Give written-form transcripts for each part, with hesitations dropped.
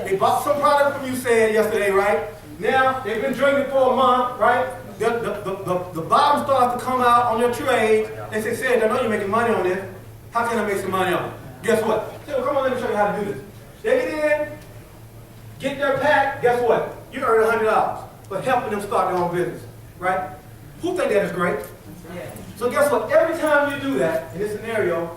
They bought some product from you, said yesterday, right? Now, they've been drinking for a month, right? The bottom starts to come out on your trade. They say, Sid, I know you're making money on this. How can I make some money on it? Guess what? Say, well, come on, let me show you how to do this. They get in, get their pack, guess what? You earn $100 for helping them start their own business, right? Who think that is great? Yeah. So guess what? Every time you do that, in this scenario,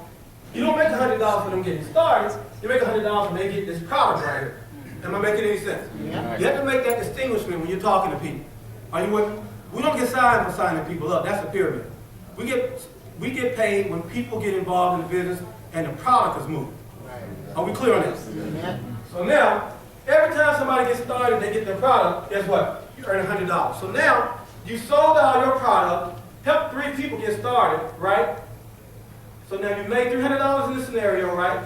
you don't make $100 for them getting started. You make $100 when they get this product right here. Am I making any sense? Yeah. You have to make that distinguishment when you're talking to people. Are you with me? We don't get signed for signing people up. That's a pyramid. We get paid when people get involved in the business and the product is moving. Are we clear on this? Yeah. So now, every time somebody gets started, they get their product, guess what? You earn $100. So now, you sold out your product, helped 3 people get started, right? So now you made $300 in this scenario, right?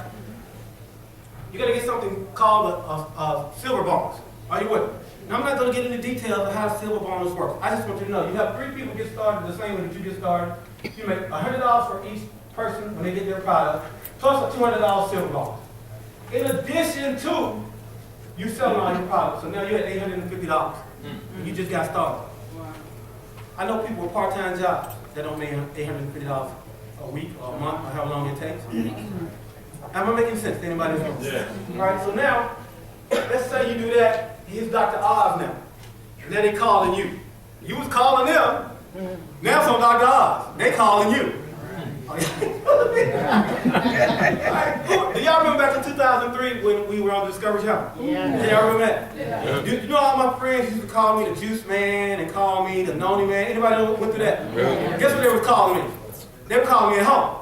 You got to get something called a silver bonus. Are you with me? Now, I'm not going to get into details of how silver bonus works. I just want you to know, you have 3 people get started the same way that you get started. You make $100 for each person when they get their product, plus a $200 silver bonus. In addition to you selling all your products. So now you're at $850. And you just got started. I know people with part-time jobs that don't make $850 a week or a month or however long it takes. Am I making sense to anybody else? Yeah. All right, so now, let's say you do that. Here's Dr. Oz now. And then they calling you. You was calling them. Now it's on Dr. Oz. They calling you. Right. Do y'all remember back in 2003 when we were on Discovery Channel? Yeah. Do y'all remember that? Yeah. You know all my friends used to call me the Juice Man and call me the Noni Man. Anybody who went through that? Yeah. Guess what they were calling me? They were calling me at home.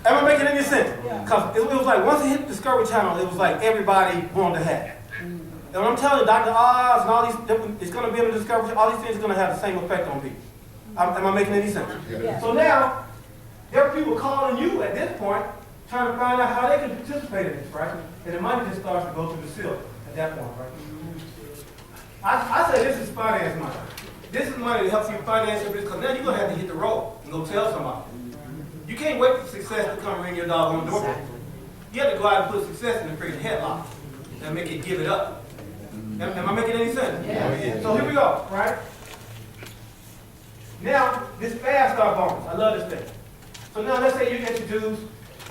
Am I making any sense? Because it was like once it hit the Discovery Channel, it was like everybody wanted to have it. And when I'm telling you, Dr. Oz and all these different, it's going to be in the Discovery Channel, all these things are going to have the same effect on people. Am I making any sense? Yeah. So now, there are people calling you at this point, trying to find out how they can participate in this, right? And the money just starts to go through the ceiling at that point, right? I say this is finance money. This is money that helps you finance your business, because now you're going to have to hit the road and go tell somebody. You can't wait for success to come ring your dog on the door. You have to go out and put success in the freaking headlock and make it give it up. Am I making any sense? Yeah. So here we go, right? Now, this fast start bonus. I love this thing. So now let's say you introduce,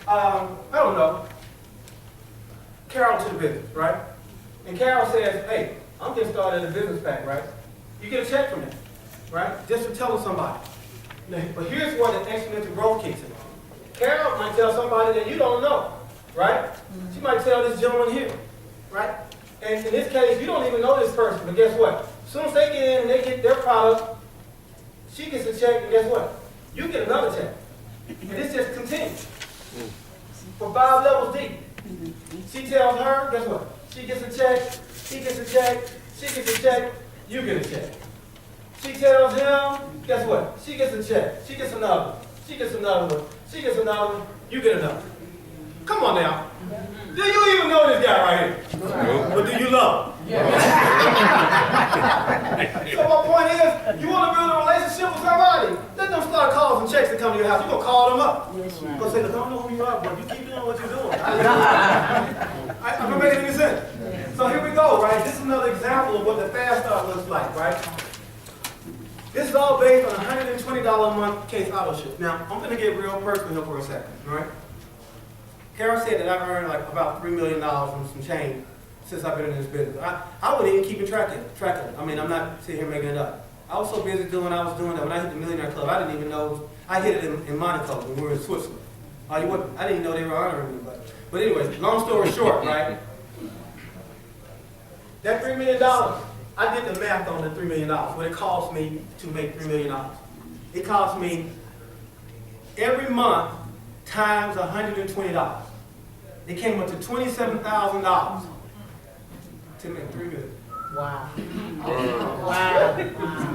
I don't know, Carol to the business, right? And Carol says, hey, I'm getting started in a business pack, right? You get a check from them, right? Just for telling somebody. Now, but here's where the exponential growth kicks in. Carol might tell somebody that you don't know, right? She might tell this gentleman here, right? And in this case, you don't even know this person, but guess what? As soon as they get in and they get their product, she gets a check, and guess what? You get another check. And this just continues. For 5 levels deep. She tells her, guess what? She gets a check, he gets a check, she gets a check, you get a check. She tells him, guess what? She gets a check, she gets another one, she gets another one, she gets another one, you get another. Come on now. Do you even know this guy right here? No. But do you love him? Yeah. So my point is, you want to build a relationship with somebody, let them start calls and checks to come to your house. You're going to call them up. Yes, right. You're going to say, look, I don't know who you are, but you keep doing what you're doing. I'm not making any sense. Yeah. So here we go, right? This is another example of what the fast start looks like, right? This is all based on a $120 a month case auto ship. Now, I'm going to get real personal here for a second, right? Carol said that I've earned like about $3 million from some change since I've been in this business. I wasn't even keeping track of it. I mean, I'm not sitting here making it up. I was so busy doing what I was doing that when I hit the Millionaire Club, I didn't even know. I hit it in Monaco when we were in Switzerland. I didn't even know they were honoring me. But anyways, long story short, right? That $3 million, I did the math on the $3 million, what it cost me to make $3 million. It cost me every month times $120. It came up to $27,000 to make $3 million. Wow. Wow.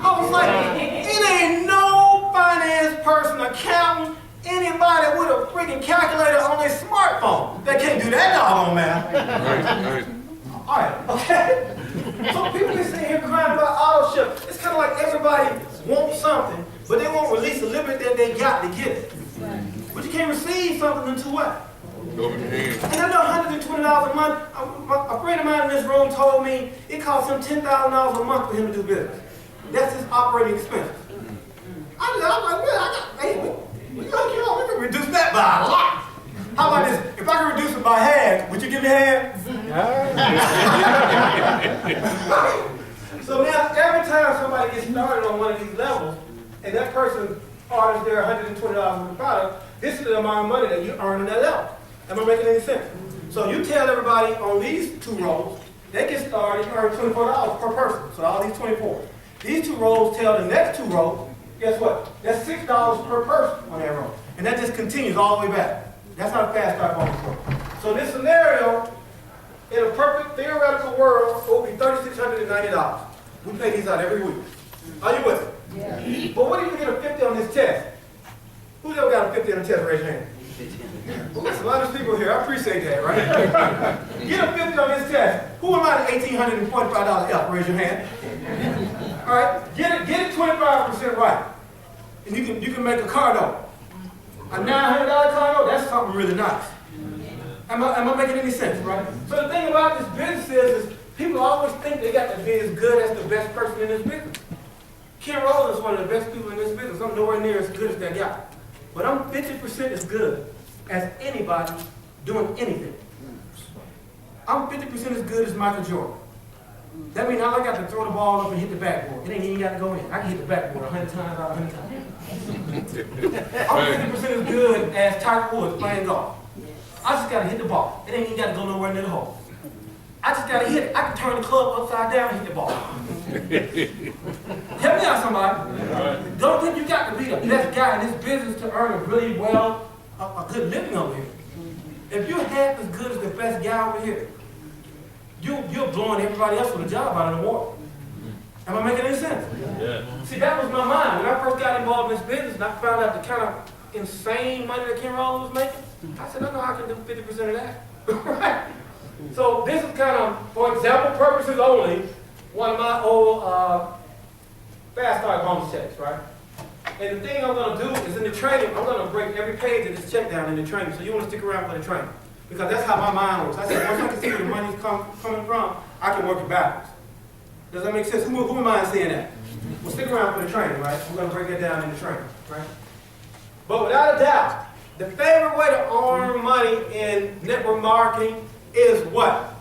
I was like, it ain't no finance person, accountant, anybody with a freaking calculator on their smartphone that can't do that doggone math. Right. All right, okay? So people be sitting here crying about auto ship. It's kind of like everybody wants something, but they won't release the limit that they got to get it. But you can't receive something until what? And I know $120 $10,000 a month. A friend of mine in this room told me it costs him $10,000 a month for him to do business. That's his operating expenses. I'm like, well, we can reduce that by a lot. How about this? If I can reduce it by half, would you give me half? So now, every time somebody gets started on one of these levels, and that person orders their $120 worth of product, this is the amount of money that you earn in that level. Am I making any sense? So you tell everybody on these 2 rows, they get started, you earn $24 per person. So all these 24. These 2 rows tell the next 2 rows, guess what? That's $6 per person on that row. And that just continues all the way back. That's how the fast start bonus works. So this scenario, in a perfect theoretical world, it will be $3,690. We pay these out every week. Are you with it? Yeah. But what if you get a 50 on this test? Who's ever got a 50 on the test? Raise your hand. Well, there's a lot of people here. I appreciate that, right? Get a 50 on this test. Who am I at $1,845 up? Raise your hand. All right, get it 25% right, and you can make a car note. A $900 car note, that's something really nice. Am I making any sense, right? So the thing about this business is people always think they got to be as good as the best person in this business. Ken Rowland is one of the best people in this business. I'm nowhere near as good as that guy. But I'm 50% as good as anybody doing anything. I'm 50% as good as Michael Jordan. That means all I got to throw the ball up and hit the backboard. It ain't even got to go in. I can hit the backboard 100 times out of 100 times. I'm 50% as good as Tiger Woods playing golf. I just got to hit the ball. It ain't even got to go nowhere near the hole. I just got to hit it. I can turn the club upside down and hit the ball. Help me out, somebody. Don't think you got to be the best guy in this business to earn a really a good living over here. If you're half as good as the best guy over here, you're blowing everybody else with a job out of the water. Am I making any sense? Yeah. See, that was my mind. When I first got involved in this business and I found out the kind of insane money that Ken Rowland was making, I said, I know I can do 50% of that. Right? So this is kind of, for example purposes only, one of my old fast start bonus checks, right? And the thing I'm going to do is in the training, I'm going to break every page of this check down in the training. So you want to stick around for the training. Because that's how my mind works. I said, once I can see where the money's coming from, I can work it backwards. Does that make sense? Who am I saying that? Well, stick around for the training, right? I'm going to break that down in the training, right? But without a doubt, the favorite way to earn money in network marketing is what?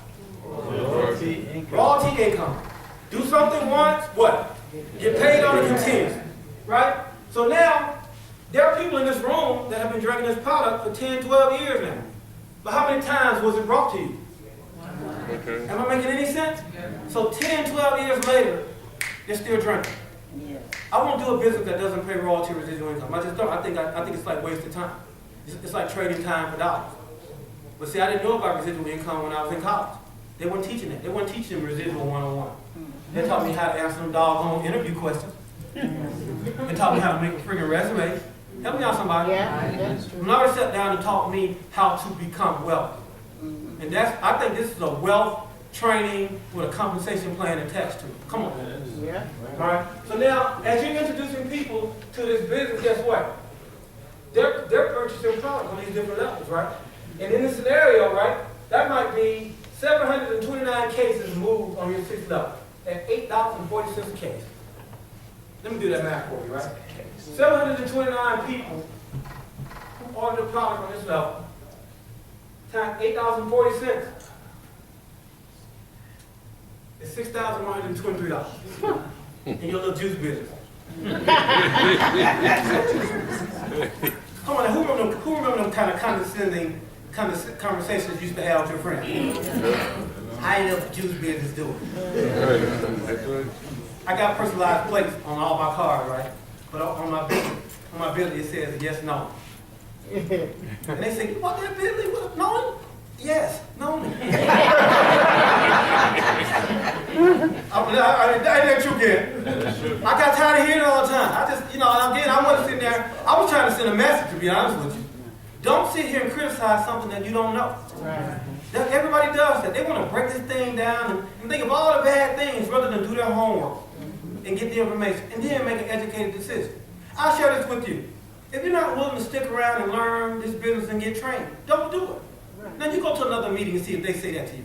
Royalty income. Royalty income. Do something once, what? Get paid on it continuously, right? So now, there are people in this room that have been drinking this product for 10, 12 years now. But how many times was it brought to you? Okay. Am I making any sense? So 10, 12 years later, they're still drinking. Yes. I won't do a business that doesn't pay royalty residual income. I just don't. I think it's like wasted time. It's like trading time for dollars. But see, I didn't know about residual income when I was in college. They weren't teaching it. They weren't teaching residual 101. They taught me how to answer them doggone interview questions. They taught me how to make a friggin' resume. Help me out, somebody. Yeah, that's true. Nobody sat down and taught me how to become wealthy. And I think this is a wealth training with a compensation plan attached to it. Come on, man. Yeah. All right. So now, as you're introducing people to this business, guess what? They're purchasing products on these different levels, right? And in this scenario, right, that might be 729 cases moved on your 6th level at $8.40 a case. Let me do that math for you, right? 729 people who ordered a product on this level times $8.40 is $6,123 in your little juice business. Come on, who remember them kind of condescending conversations you used to have with your friends? How you know the juice business doing? I got personalized plates on all my cars, right? But on my Bentley it says yes, no. And they say, you bought that Bentley with a no? Yes, no. I didn't you again. I got tired of hearing it all the time. I just, and again, I wasn't sitting there. I was trying to send a message, to be honest with you. Don't sit here and criticize something that you don't know. Right. Everybody does that. They want to break this thing down and think of all the bad things rather than do their homework and get the information and then make an educated decision. I'll share this with you. If you're not willing to stick around and learn this business and get trained, don't do it. Right. Now you go to another meeting and see if they say that to you.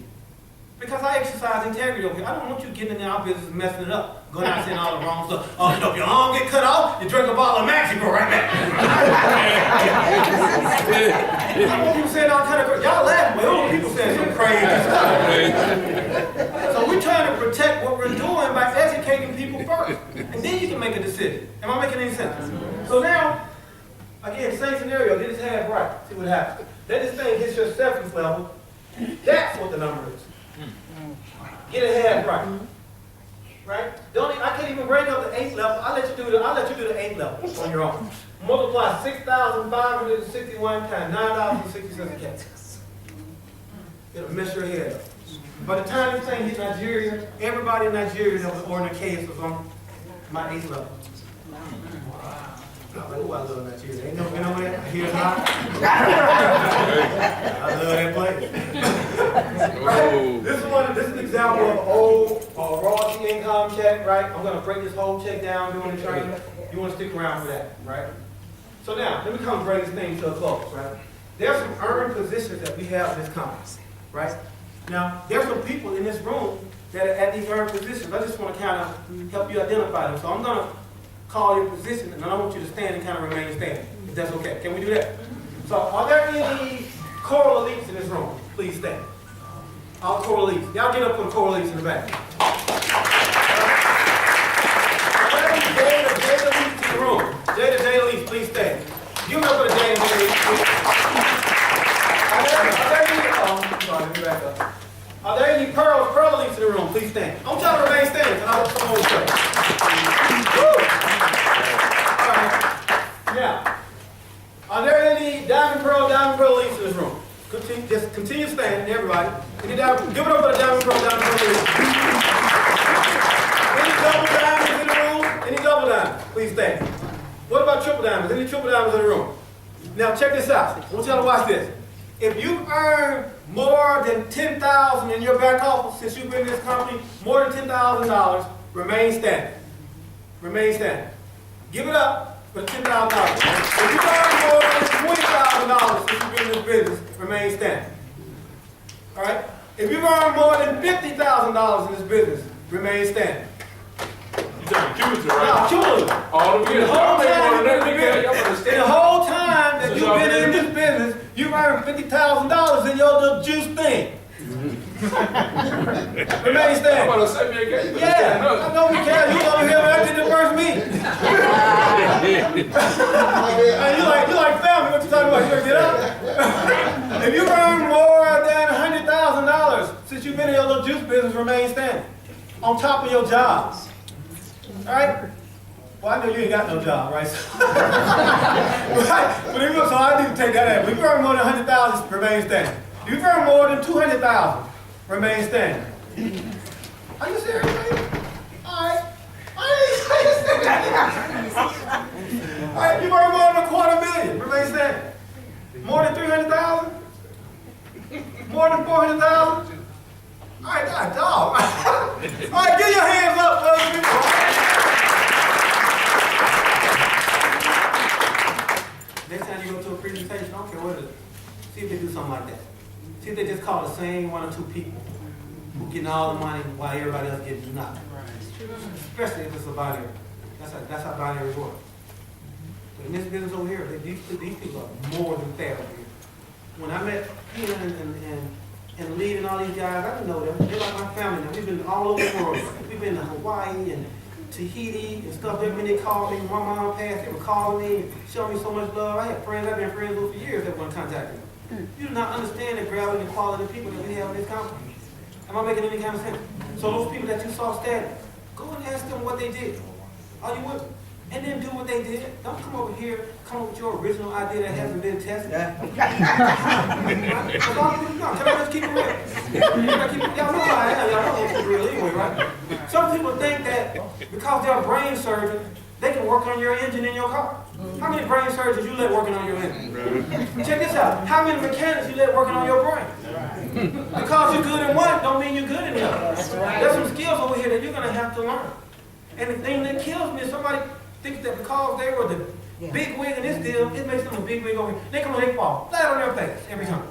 Because I exercise integrity over here. I don't want you getting in our business and messing it up. Going out saying all the wrong stuff. Oh, you know, if your arm get cut off, you drink a bottle of Max, you go right back. I want people saying all kind of crazy. Y'all laugh, but other people saying some crazy stuff. So we're trying to protect what we're doing by educating people first. And then you can make a decision. Am I making any sense? So now, again, same scenario. Get his hand right. See what happens. Then this thing hits your 7th level. That's what the number is. Get a head right. Right? I can't even bring up the 8th level. I'll let you do the 8th level on your own. Multiply 6,561 times $9.60. It'll mess your head up. By the time this thing hits Nigeria, everybody in Nigeria that was ordering a case was on my 8th level. Oh, I love Nigeria. Ain't never been over there. I hear it hot. I love that place. Right? This is an example of an old royalty income check, right? I'm going to break this whole check down during the training. You want to stick around for that, right? So now, let me come bring this thing to a close, right? There's some earned positions that we have in this company, right? Now, there's some people in this room that are at these earned positions. I just want to kind of help you identify them. So I'm going to call your position, and I want you to stand and kind of remain standing, if that's okay. Can we do that? So, are there any choral elites in this room? Please stand. All choral elites. Y'all get up for the choral elites in the back. Are there any Jada elites in the room? Jada elites, please stand. Give it up for the Jada elites. Are there any pearl elites in the room? Please stand. I'm trying to remain standing, and I want someone to say. Now, are there any diamond pearl elites in this room? Just continue standing, everybody. Give it up for the diamond pearl elites. Any double diamonds in the room? Any double diamonds? Please stand. What about triple diamonds? Any triple diamonds in the room? Now check this out. I want y'all to watch this. If you earn more than $10,000 in your back office since you've been in this company, more than $10,000, remain standing. Remain standing. Give it up. For $10,000. If you earn more than $20,000 since you've been in this business, remain standing. All right? If you earn more than $50,000 in this business, remain standing. You talking cumulative, right? No, cumulative. All of you. The whole time that you've been in this business, you earned $50,000 in your little juice thing. Remain standing. I'm about to say me again. Yeah, I know we can. You over here after the first meeting. you like family. What you talking about? You gonna get up? If you earn more than $100,000 since you've been in your little juice business, remain standing. On top of your jobs. All right? Well, I know you ain't got no job, right? Right? So I need to take that out. If you earn more than $100,000, remain standing. If you earn more than $200,000, remain standing. Are you serious, man? All right. All right, you earn more than $250,000, remain standing. More than $300,000? More than $400,000? All right, God, dog. All right, get your hands up, fellas. Next time you go to a presentation, I don't care what it is. See if they do something like that. See if they just call the same 1 or 2 people who getting all the money while everybody else getting nothing. Especially if it's a binary. That's how binaries work. But in this business over here, these people are more than fair over here. When I met Peter and Lee and all these guys, I didn't know them. They're like my family now. We've been all over the world. We've been to Hawaii and Tahiti and stuff. When they called me, when my mom passed, they were calling me and showing me so much love. I had friends I've been friends with for years that weren't contacting me. You do not understand the gravity and quality of people that we have in this company. Am I making any kind of sense? So those people that you saw standing, go and ask them what they did. Are you with me? And then do what they did. Don't come over here, come up with your original idea that hasn't been tested. Can I just keep it real? Y'all know how I am. Y'all know it's real anyway, right? Some people think that because they're a brain surgeon, they can work on your engine in your car. How many brain surgeons you let working on your engine? Check this out. How many mechanics you let working on your brain? Because you're good in one, don't mean you're good in the other. There's some skills over here that you're going to have to learn. And the thing that kills me is somebody thinks that because they were the big wig in this deal, it makes them a big wig over here. They come and they fall flat on their face every time.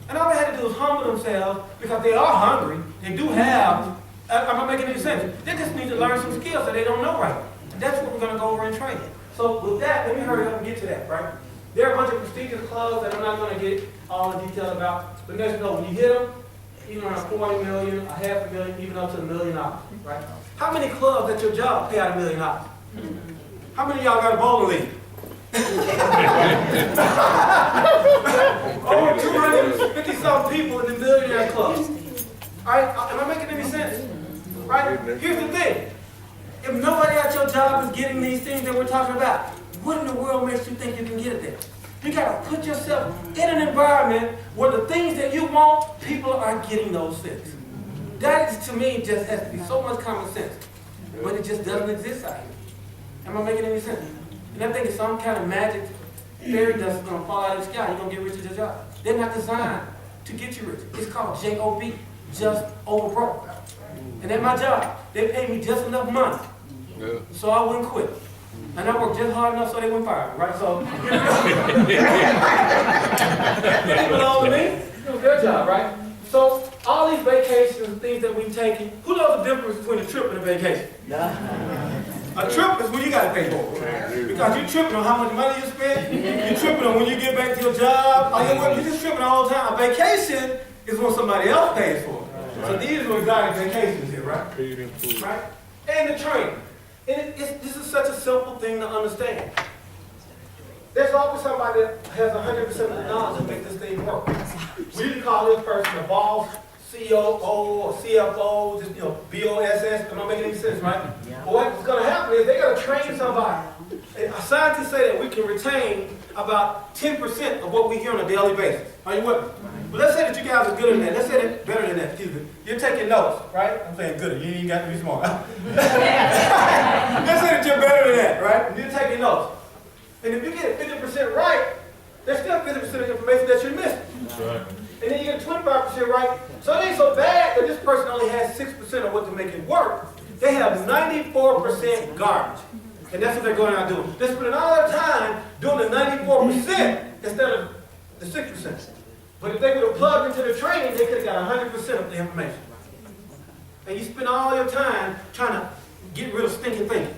And all they had to do was humble themselves because they are hungry. They do have, am I making any sense? They just need to learn some skills that they don't know right. And that's what we're going to go over in training. So with that, let me hurry up and get to that, right? There are a bunch of prestigious clubs that I'm not going to get all the details about. But let's know, when you hit them, even around 40 million, a half a million, even up to $1 million, right? How many clubs at your job pay out $1 million? How many of y'all got a bowling league? Over 250-some people in the millionaire club. All right, am I making any sense? Right? Here's the thing. If nobody at your job is getting these things that we're talking about, what in the world makes you think you can get it there? You got to put yourself in an environment where the things that you want, people are getting those things. That is, to me, just has to be so much common sense. But it just doesn't exist out here. Am I making any sense? And I think it's some kind of magic fairy dust is going to fall out of the sky. You're going to get rich at your job. They're not designed to get you rich. It's called J-O-B, just over broke. And at my job, they paid me just enough money so I wouldn't quit. And I worked just hard enough so they wouldn't fire me, right? So, it belonged to me. It was their job, right? So, all these vacations and things that we've taken, who knows the difference between a trip and a vacation? A trip is when you got to pay for it. Because you're tripping on how much money you spend. You're tripping on when you get back to your job. You're just tripping all the time. A vacation is when somebody else pays for it. So these are exotic vacations here, right? Right? And the training. And this is such a simple thing to understand. There's always somebody that has 100% of the knowledge to make this thing work. We usually call this person a boss, COO, or CFO, just, BOSS. Am I making any sense, right? But what's going to happen is they're going to train somebody. Scientists say that we can retain about 10% of what we hear on a daily basis. Are you with me? But let's say that you guys are good at that. Let's say that better than that. Excuse me. You're taking notes, right? I'm saying good. You ain't got to be smart. Let's say that you're better than that, right? You're taking notes. And if you get 50% right, there's still 50% of information that you're missing. That's right. And then you get 25% right. So it ain't so bad that this person only has 6% of what to make it work. They have 94% garbage. And that's what they're going out doing. They're spending all their time doing the 94% instead of the 6%. But if they would have plugged into the training, they could have got 100% of the information. And you spend all your time trying to get rid of stinking thinking.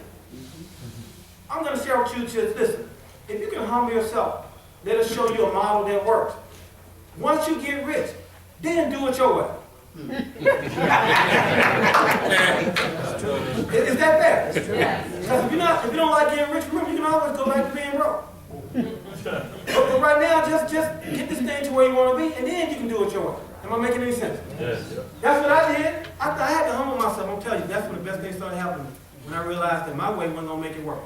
I'm going to share with you just listen. If you can humble yourself, let us show you a model that works. Once you get rich, then do it your way. Is that fair? Because if you don't like getting rich, remember, you can always go back to being broke. But right now, just get this thing to where you want to be, and then you can do it your way. Am I making any sense? Yes. That's what I did. I had to humble myself. I'm telling you, that's when the best things started happening. When I realized that my way wasn't going to make it work.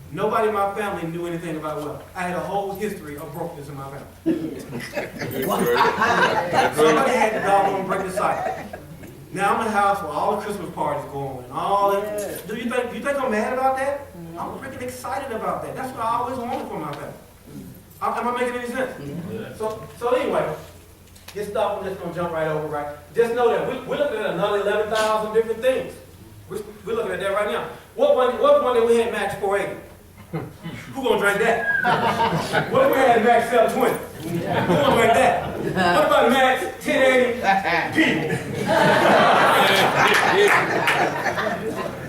Nobody in my family knew anything about wealth. I had a whole history of brokenness in my family. Somebody had to doggone break the cycle. Now I'm in a house where all the Christmas parties go on and all that. Do you think I'm mad about that? I'm freaking excited about that. That's what I always wanted for my family. Am I making any sense? So anyway, this stuff I'm just going to jump right over, right? Just know that we're looking at another 11,000 different things. We're looking at that right now. What one that we had Max 480? Who gonna drink that? What if we had Max 720? Who gonna drink that? What about Max 1080? People.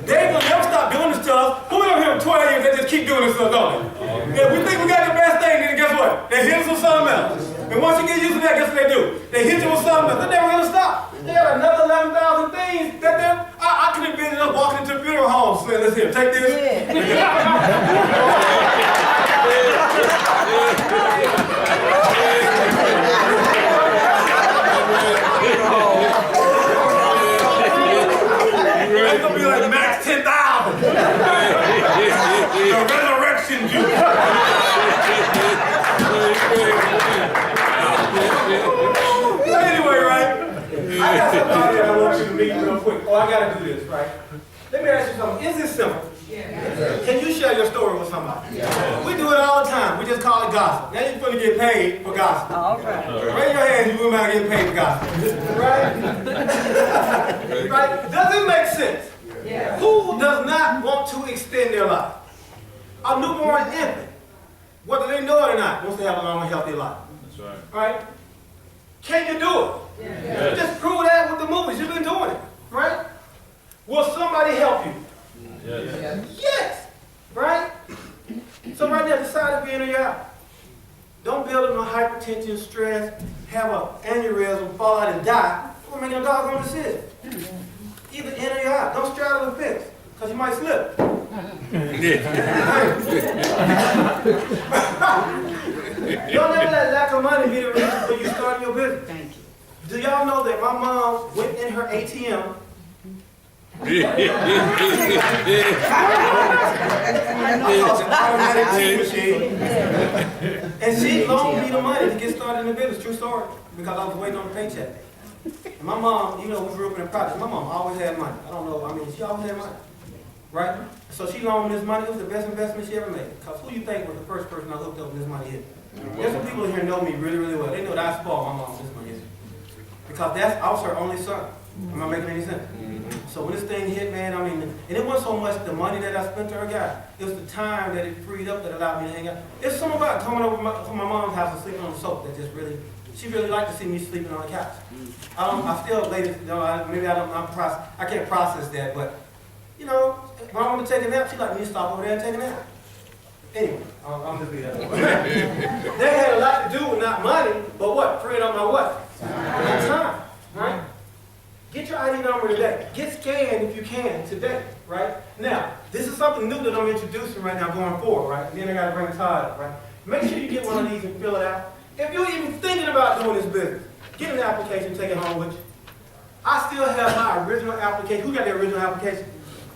They ain't gonna never stop doing this stuff. Who over here for 12 years, they just keep doing this stuff, don't they? If we think we got the best thing, then guess what? They hit us with something else. And once you get used to that, guess what they do? They hit you with something else. They're never gonna stop. They got another 11,000 things that I could have been up walking into funeral homes saying, let's here, take this. It's gonna be like Max 10,000. The resurrection juice. Anyway, right? I got somebody that I want you to meet real quick. Oh, I gotta do this, right? Let me ask you something. Is this simple? Yeah. Can you share your story with somebody? Yeah. We do it all the time. We just call it gossip. Now you're going to get paid for gossip. All right. Raise your hand if you wouldn't mind getting paid for gossip. Right? Right? Does it make sense? Yeah. Who does not want to extend their life? A newborn infant, whether they know it or not, wants to have a long and healthy life. That's right. Right? Can you do it? Yes. Just prove that with the movies. You've been doing it, right? Will somebody help you? Yes. Yes, right? So right now, decide if you're in or you're out. Don't build up no hypertension, stress, have an aneurysm, fall out and die. Don't make no doggone decision. Either in or you're out. Don't straddle the fence, because you might slip. Don't never let lack of money be the reason for you starting your business. Thank you. Do y'all know that my mom went in her ATM automatic tea machine, and she loaned me the money to get started in the business. True story. Because I was waiting on the paycheck. And my mom, you know, we grew up in the project. My mom always had money. I don't know. I mean, she always had money, right? So she loaned me this money. It was the best investment she ever made. Because who you think was the first person I hooked up with this money is? There's some people in here know me really, really well. They know that I spoiled my mom with this money. Because I was her only son. Am I making any sense? So when this thing hit, man, I mean, and it wasn't so much the money that I spent to her guy. It was the time that it freed up that allowed me to hang out. It's something about coming over to my mom's house and sleeping on the sofa that just really, she really liked to see me sleeping on the couch. I still, ladies, you know, I can't process that, but, you know, when I want to take a nap, she like me to stop over there and take a nap. Anyway, I'm just leave that alone. They had a lot to do with not money, but what? Freeing up my what? My time, right? Get your ID number today. Get scanned if you can today, right? Now, this is something new that I'm introducing right now going forward, right? Then I got to bring Todd up, right? Make sure you get one of these and fill it out. If you're even thinking about doing this business, get an application, take it home with you. I still have my original application. Who got the original application?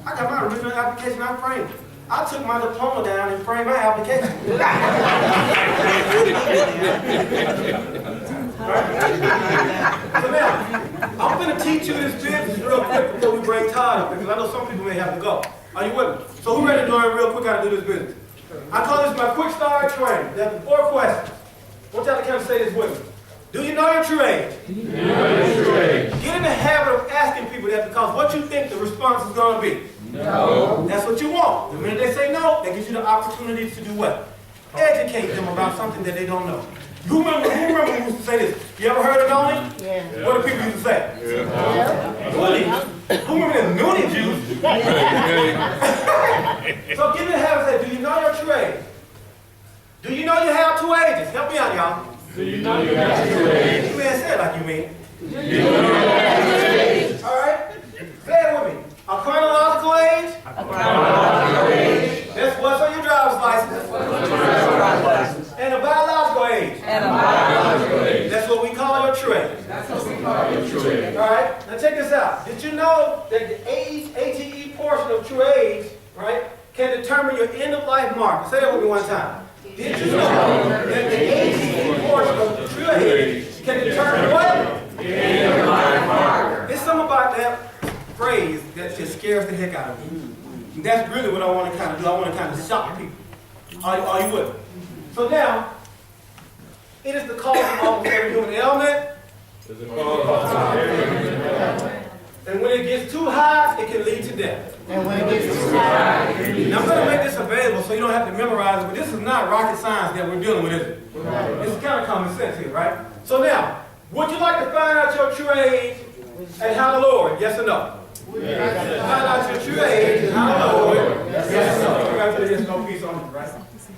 I got my original application, I framed it. I took my diploma down and framed my application. So now, I'm going to teach you this business real quick before we bring Todd up, because I know some people may have to go. Are you with me? So who ready to learn real quick how to do this business? I call this my quick start training. There's 4 questions. I want y'all to kind of say this with me. Do you know your true age? Do you know your true age? Get in the habit of asking people that, because what you think the response is going to be. No. That's what you want. The minute they say no, that gives you the opportunity to do what? Educate them about something that they don't know. Who remember who used to say this? You ever heard of Noonie? Yeah. What do people used to say? Noonie. Who remember the Noonie juice? So get in the habit of saying, do you know your true age? Do you know you have 2 ages? Help me out, y'all. Do you know you have 2 ages? You man, say it like you mean. Do you know you have 2 ages? All right? Say it with me. A chronological age? A chronological age. That's what's on your driver's license. And a biological age. And a biological age. That's what we call your true age. That's what we call your true age. All right? Now check this out. Did you know that the age, ATE portion of true age, right, can determine your end of life marker? Say that with me one time. Did you know that the ATE portion of the true age can determine what? End of life marker. It's something about that phrase that just scares the heck out of me. And that's really what I want to kind of do. I want to kind of shock people. Are you with me? So now, it is the cause of almost every human ailment. And when it gets too high, it can lead to death. And when it gets too high, Now I'm going to make this available so you don't have to memorize it, but this is not rocket science that we're dealing with, is it? It's kind of common sense here, right? So now, would you like to find out your true age and how to lower it? Yes or no? Find out your true age and how to lower it. Yes or no? There's no piece on it, right?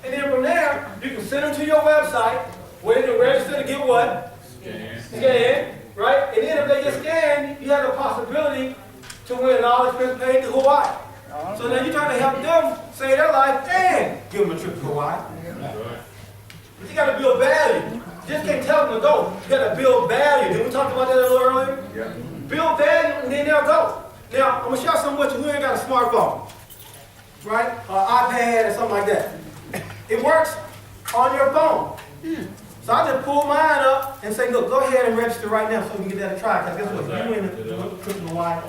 And then from there, you can send them to your website where they can register to get what? Scan, right? And then if they get scanned, you have the possibility to win an all-expense paid to Hawaii. So now you're trying to help them save their life and give them a trip to Hawaii. But you got to build value. You just can't tell them to go. You got to build value. Did we talk about that a little earlier? Yeah. Build value and then they'll go. Now, I'm going to share something with you who ain't got a smartphone, right? Or iPad or something like that. It works on your phone. So I just pull mine up and say, look, go ahead and register right now so we can get that a try. Because guess what? You win the trip to Hawaii.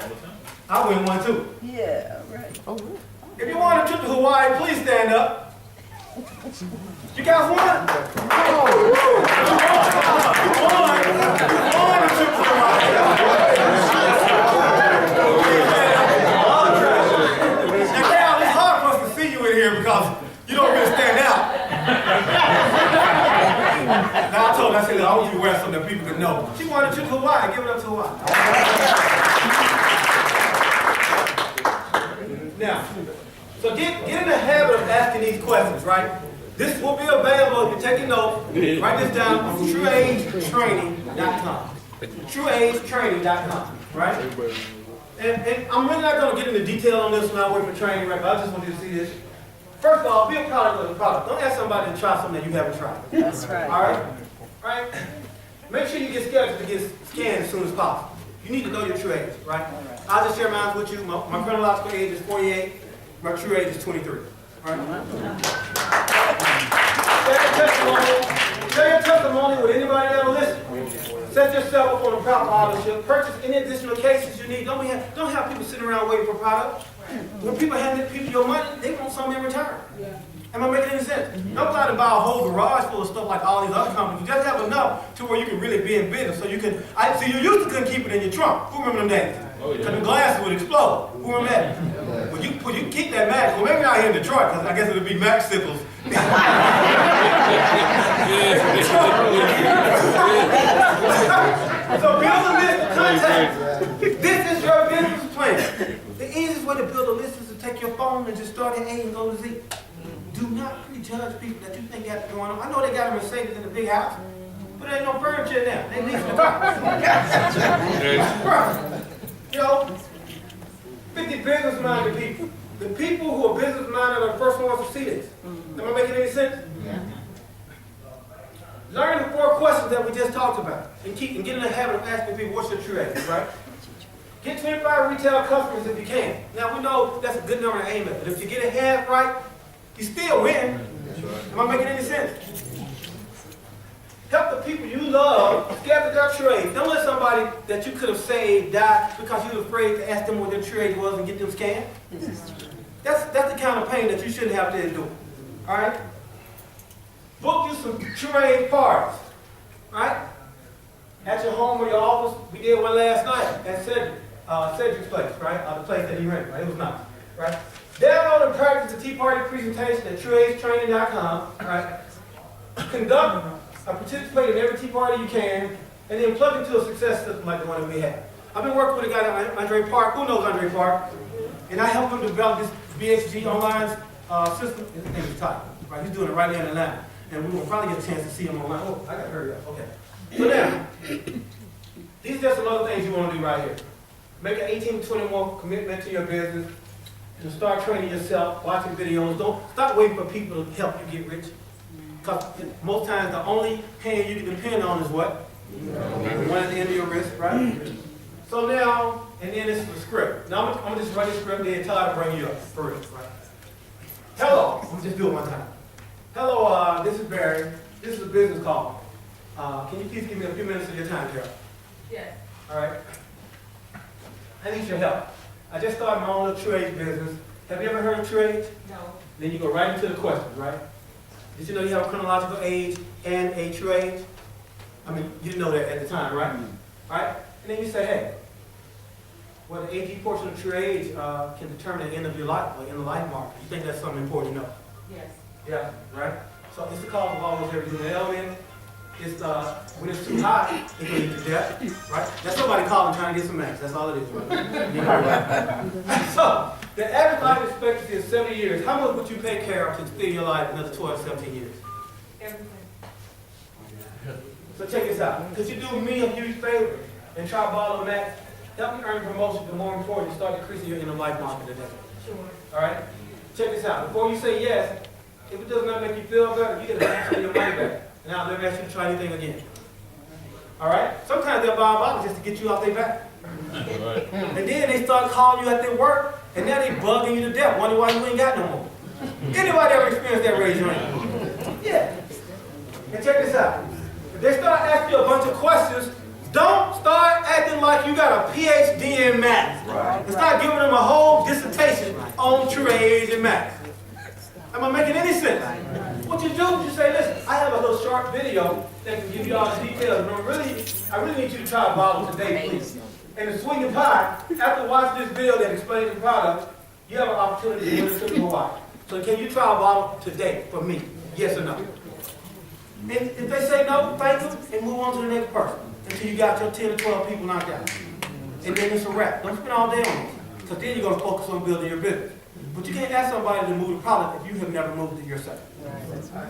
I win one too. yeah, right. If you want a trip to Hawaii, please stand up. You guys won? You won a trip to Hawaii. Now, Cal, it's hard for us to see you in here because you don't really stand out. Now, I told her, I said, I want you to wear something that people can know. She for what? Now, so get in the habit of asking these questions, right? This will be available if you're taking notes. Write this down on trueagetraining.com. Trueagetraining.com, right? And I'm really not going to get into detail on this when I work for training, right? But I just want you to see this. First of all, be a product of the product. Don't ask somebody to try something that you haven't tried. That's right. All right? Right? Make sure you get scheduled to get scanned as soon as possible. You need to know your true age, right? I'll just share mine with you. My chronological age is 48. My true age is 23. All right? Share your testimony with anybody that will listen. Set yourself up on a proper authorship. Purchase any additional cases you need. Don't have people sitting around waiting for products. When people hand people your money, they want something in return. Am I making any sense? Don't try to buy a whole garage full of stuff like all these other companies. You just have enough to where you can really be in business. So you can. See, you used to couldn't keep it in your trunk. Who remember them days? Because the glasses would explode. Who remember that? Well, you can keep that Max. Well, maybe not here in Detroit, because I guess it would be Max sickles. So build a list of contacts. This is your business plan. The easiest way to build a list is to take your phone and just start at A and go to Z. Do not prejudge people that you think got going on. I know they got a Mercedes in the big house, but there ain't no furniture in there. They leasing the car. You know, 50 business-minded people. The people who are business-minded are the first ones to see this. Am I making any sense? Yeah. Learn the 4 questions that we just talked about, and get in the habit of asking people, what's your true age, right? Get 25 retail customers if you can. Now, we know that's a good number to aim at, but if you get a half right, you still win. Am I making any sense? Help the people you love gather their true age. Don't let somebody that you could have saved die because you were afraid to ask them what their true age was and get them scanned. That's the kind of pain that you shouldn't have to endure. All right? Book you some true age parties. Right? At your home or your office. We did one last night at Cedric's place, right? The place that he rented, right? It was nice, right? Download and practice the Tea Party presentation at trueagetraining.com, right? Conduct or participate in every Tea Party you can, and then plug into a success system like the one that we have. I've been working with a guy named Andre Park. Who knows Andre Park? And I helped him develop this BHG online system. His name is Ty, right? He's doing it right there in Atlanta. And we will probably get a chance to see him online. Oh, I got to hurry up. Okay. So now, these are some other things you want to do right here. Make an 18 to 21 commitment to your business. And start training yourself, watching videos. Don't stop waiting for people to help you get rich. Because most times the only hand you can depend on is what? The one at the end of your wrist, right? So now, and then this is the script. Now I'm going to just run this script there and tell her to bring you up for real, right? Hello. I'm going to just do it one time. Hello, this is Barry. This is a business call. Can you please give me a few minutes of your time, Carol? Yes. All right. I need your help. I just started my own little true age business. Have you ever heard of true age? No. Then you go right into the questions, right? Did you know you have a chronological age and a true age? I mean, you didn't know that at the time, right? All right? And then you say, hey, well, the AG portion of true age can determine the end of your life, or in the life marker. You think that's something important to know? Yes. Yeah, right? So it's the cause of almost everything. The element is when it's too hot, it can lead to death, right? That's somebody calling trying to get some max. That's all it is, right? So the average life expectancy is 70 years. How much would you pay Carol to extend your life another 12, 17 years? Everything. So check this out. Could you do me a huge favor and try ball of max? Help me earn promotion, but more important, start decreasing your inner life marker today. Sure. All right? Check this out. Before you say yes, if it does not make you feel better, you get to answer your money back. And I'll never ask you to try anything again. All right? Sometimes they'll buy a bottle just to get you off their back. And then they start calling you at their work, and now they bugging you to death, wondering why you ain't got no more. Anybody ever experienced that? Raise your hand. Yeah. And check this out. If they start asking you a bunch of questions, don't start acting like you got a PhD in math. Right. And start giving them a whole dissertation on true age and math. Am I making any sense? What you do is you say, listen, I have a little short video that can give you all the details, but I really need you to try a bottle today, please. And the swinging pie, after watching this video that explains the product, you have an opportunity to win a trip to Hawaii. So can you try a bottle today for me? Yes or no? And if they say no, thank them and move on to the next person. until you got your 10 or 12 people knocked out. And then it's a wrap. Don't spend all day on it, because then you're going to focus on building your business. But you can't ask somebody to move the product if you have never moved it yourself.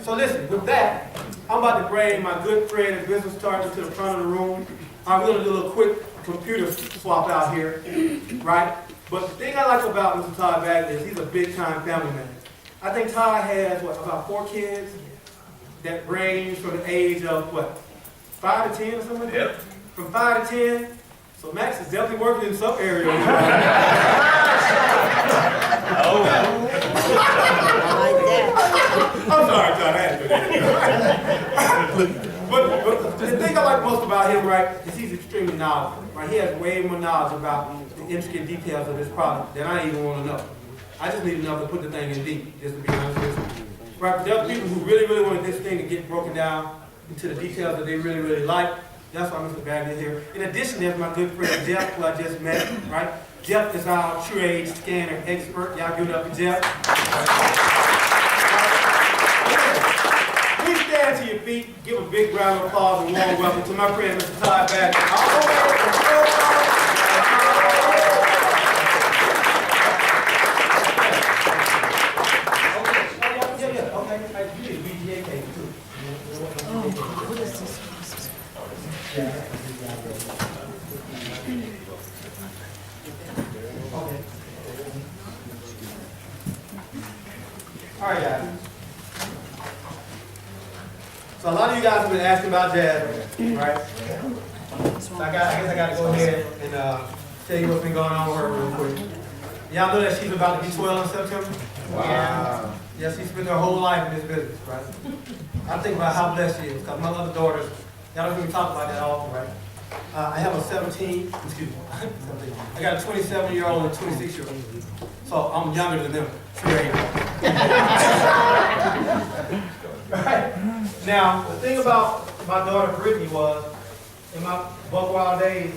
So listen, with that, I'm about to bring my good friend and business partner to the front of the room. I'm going to do a little quick computer swap out here, right? But the thing I like about Mr. Todd Bagley is he's a big-time family man. I think Todd has, about 4 kids that range from the age of, 5 to 10 or something like that? Yep. From 5 to 10. So Max is definitely working in some area. I'm sorry, Todd, I had to do that. But the thing I like most about him, right, is he's extremely knowledgeable. Right? He has way more knowledge about the intricate details of this product than I even want to know. I just need enough to put the thing in deep, just to be honest with you. Right, but there are people who really wanted this thing to get broken down into the details that they really like. That's why Mr. Bagley is here. In addition, there's my good friend Jeff, who I just met, right? Jeff is our true age scanner expert. Y'all give it up for Jeff. Please stand to your feet. Give a big round of applause and warm welcome to my friend, Mr. Todd Bagley. All right, guys. So a lot of you guys have been asking about Jasmine, right? So I guess I got to go ahead and tell you what's been going on with her real quick. Y'all know that she's about to be 12 in September? Wow. Yeah, she spent her whole life in this business, right? I think about how blessed she is, because my other daughters, y'all don't even talk about that often, right? I have a 17, excuse me, I got a 27-year-old and a 26-year-old. So I'm younger than them. Right. Now, the thing about my daughter Brittany was, in my buck wild days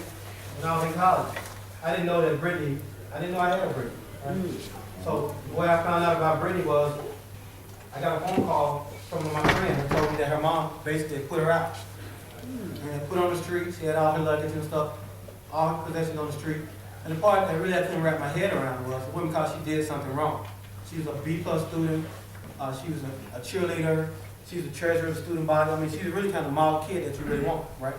when I was in college, I didn't know that Brittany, I didn't know I had a Brittany. Right? So the way I found out about Brittany was, I got a phone call from my friend who told me that her mom basically put her out. And put her on the street. She had all her luggage and stuff, all her possessions on the street. And the part that really I couldn't wrap my head around was it wasn't because she did something wrong. She was a B+ student. She was a cheerleader. She was a treasurer of the student body. I mean, she's a really kind of model kid that you really want, right?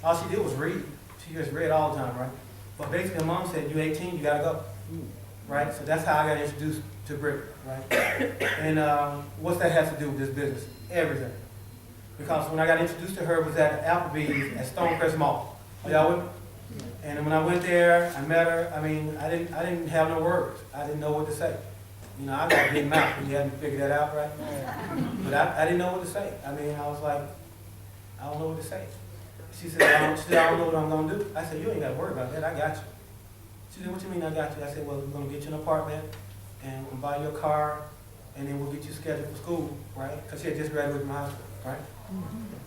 All she did was read. She just read all the time, right? But basically, her mom said, "You're 18, you gotta go." Right? So that's how I got introduced to Brittany, right? And what's that have to do with this business? Everything. Because when I got introduced to her, it was at Applebee's at Stonecrest Mall. Are y'all with me? And when I went there, I met her. I mean, I didn't have no words. I didn't know what to say. You know, I got a big mouth when you hadn't figured that out, right? But I didn't know what to say. I mean, I was like, I don't know what to say. She said, I don't know what I'm going to do. I said, you ain't got to worry about that. I got you. She said, what you mean I got you? I said, well, we're going to get you an apartment, and we'll buy you a car, and then we'll get you scheduled for school, right? Because she had just graduated from high school, right?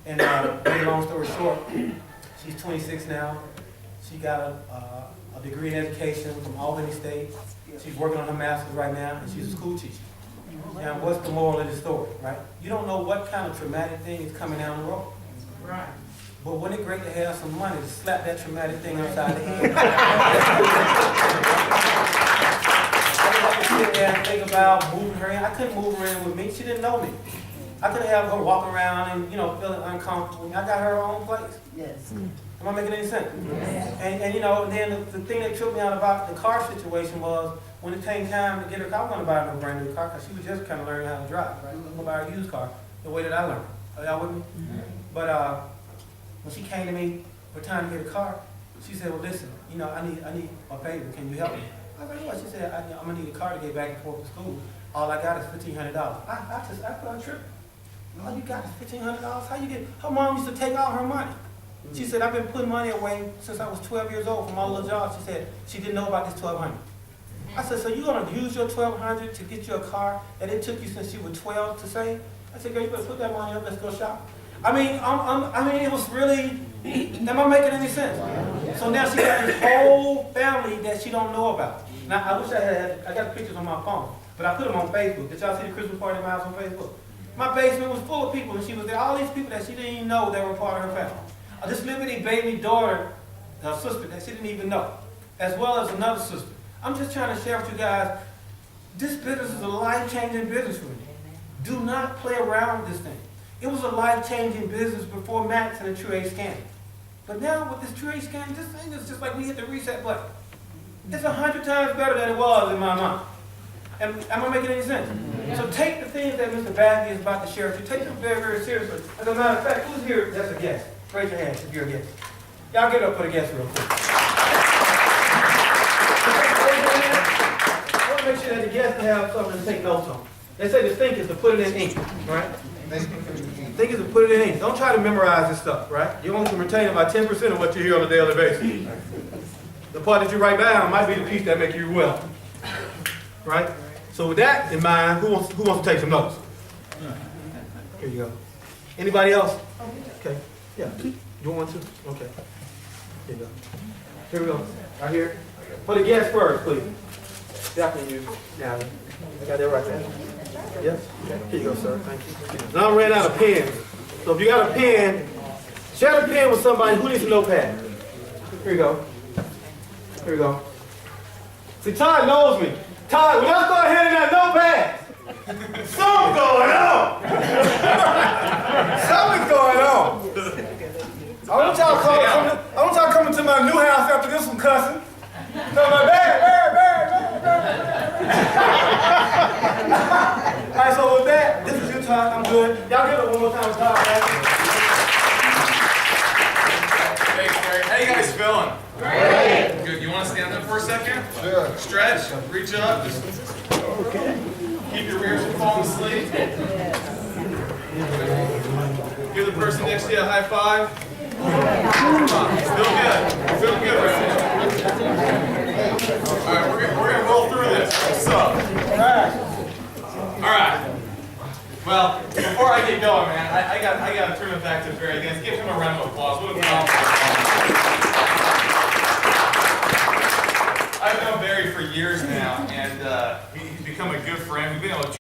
And very long story short, she's 26 now. She got a degree in education from Albany State. She's working on her master's right now, and she's a school teacher. And what's the moral of the story, right? You don't know what kind of traumatic thing is coming down the road. Right. But wouldn't it great to have some money to slap that traumatic thing upside the head? I was sit there and think about moving her in. I couldn't move her in with me. She didn't know me. I couldn't have her walk around and, feeling uncomfortable. I got her own place. Yes. Am I making any sense? Yes. And then the thing that tripped me out about the car situation was when it came time to get her car, I wasn't going to buy her a brand new car because she was just kind of learning how to drive, right? I was going to buy her a used car the way that I learned. Are y'all with me? Mm-hmm. But when she came to me for time to get a car, she said, well, listen, I need a favor. Can you help me? I was like, what? She said, I'm going to need a car to get back and forth to school. All I got is $1,500. I put on a trip. All you got is $1,500? How you get? Her mom used to take all her money. She said, I've been putting money away since I was 12 years old from all the jobs. She said, she didn't know about this $1,200. I said, so you're going to use your $1,200 to get you a car that it took you since you were 12 to save? I said, girl, you better put that money up, let's go shop. I mean, it was really, am I making any sense? So now she got this whole family that she don't know about. Now, I wish I got pictures on my phone, but I put them on Facebook. Did y'all see the Christmas party at my house on Facebook? My basement was full of people, and she was there. All these people that she didn't even know they were part of her family. This Liberty baby daughter, her sister that she didn't even know, as well as another sister. I'm just trying to share with you guys, this business is a life-changing business for me. Do not play around with this thing. It was a life-changing business before Max and the True A scan. But now with this True A scan, this thing is just like we hit the reset button. It's 100 times better than it was in my mind. Am I making any sense? So take the things that Mr. Bagley is about to share with you, take them very, very seriously. As a matter of fact, who's here that's a guest? Raise your hand if you're a guest. Y'all get up for the guest real quick. I want to make sure that the guests have something to take notes on. They say the think is to put it in ink, right? Think is to put it in ink. Don't try to memorize this stuff, right? You only can retain about 10% of what you hear on a daily basis. The part that you write down might be the piece that makes you well, right? So with that in mind, who wants to take some notes? Here you go. Anybody else? Okay. Yeah. You want to? Okay. Here you go. Here we go. Right here. For the guests first, please. Definitely you. Yeah. I got that right there. Yes? Okay. Here you go, sir. Thank you. Now I ran out of pens. So if you got a pen, share the pen with somebody who needs a notepad. Here you go. Here we go. See, Todd knows me. Todd, when I start handing that notepad, something's going on. Something's going on. I want y'all coming to my new house after this one cussing. So my bad. All right, so with that, this is your Todd. I'm good. Y'all give it one more time with Todd, man. Thanks, Gary. How you guys feeling? Great. Good. You want to stand up for a second? Sure. Stretch. Reach up. Just keep your ears from falling asleep. Give the person next to you a high five. Feel good. Feel good right now. All right, we're gonna roll through this. What's up? All right. Well, before I get going, man, I got to turn it back to Barry. Guys, give him a round of applause. What a I've known Barry for years now, and he's become a good friend. We've been able to